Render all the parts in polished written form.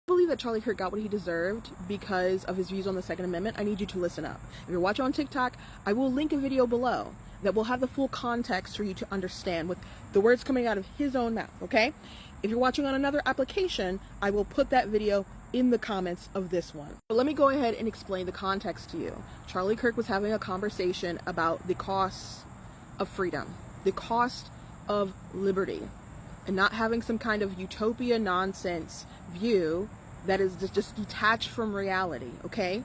Believe that Charlie Kirk got what he deserved because of his views on the Second Amendment. I need you to listen up. If you're watching on TikTok, I will link a video below that will have the full context for you to understand with the words coming out of his own mouth, okay? If you're watching on another application, I will put that video in the comments of this one. But let me go ahead and explain the context to you. Charlie Kirk was having a conversation about the costs of freedom, the cost of liberty, and not having some kind of utopia nonsense view that is just detached from reality, okay?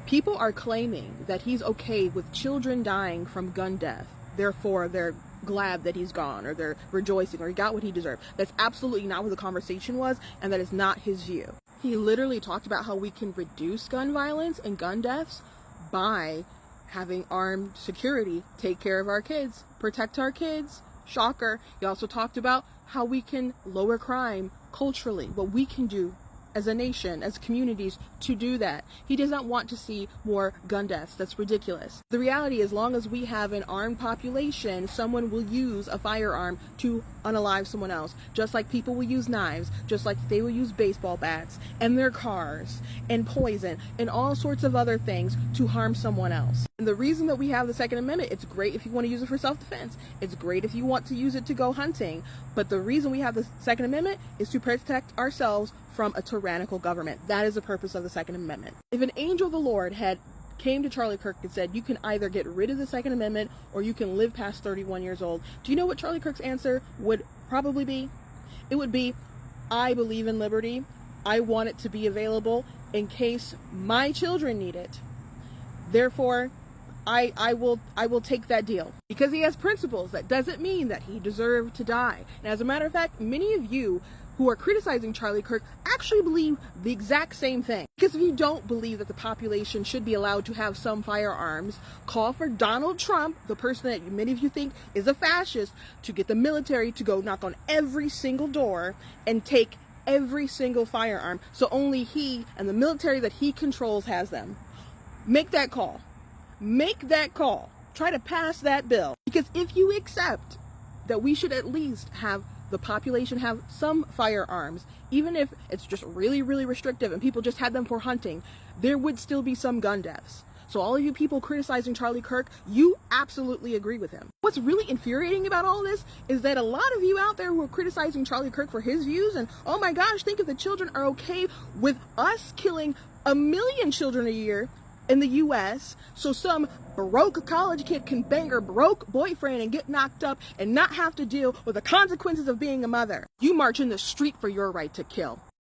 People are claiming that he's okay with children dying from gun death. Therefore, they're glad that he's gone, or they're rejoicing, or he got what he deserved. That's absolutely not what the conversation was, and that is not his view. He literally talked about how we can reduce gun violence and gun deaths by having armed security take care of our kids, protect our kids. Shocker. He also talked about how we can lower crime culturally, what we can do as a nation, as communities, to do that. He does not want to see more gun deaths. That's ridiculous. The reality is, as long as we have an armed population, someone will use a firearm to unalive someone else, just like people will use knives, just like they will use baseball bats and their cars and poison and all sorts of other things to harm someone else. And the reason that we have the Second Amendment, it's great if you want to use it for self-defense. It's great if you want to use it to go hunting. But the reason we have the Second Amendment is to protect ourselves from a tyrannical government. That is the purpose of the Second Amendment. If an angel of the Lord had came to Charlie Kirk and said, you can either get rid of the Second Amendment or you can live past 31 years old, do you know what Charlie Kirk's answer would probably be? It would be, I believe in liberty. I want it to be available in case my children need it. Therefore, I will take that deal. Because he has principles, that doesn't mean that he deserved to die. And as a matter of fact, many of you who are criticizing Charlie Kirk actually believe the exact same thing. Because if you don't believe that the population should be allowed to have some firearms, call for Donald Trump, the person that many of you think is a fascist, to get the military to go knock on every single door and take every single firearm, so only he and the military that he controls has them. Make that call. Make that call. Try to pass that bill. Because if you accept that we should at least have the population have some firearms, even if it's just really, really restrictive and people just had them for hunting, there would still be some gun deaths. So all of you people criticizing Charlie Kirk, you absolutely agree with him. What's really infuriating about all this is that a lot of you out there who are criticizing Charlie Kirk for his views, and oh my gosh, think if the children are okay with us killing 1 million children a year in the US, so some broke college kid can bang her broke boyfriend and get knocked up and not have to deal with the consequences of being a mother. You march in the street for your right to kill.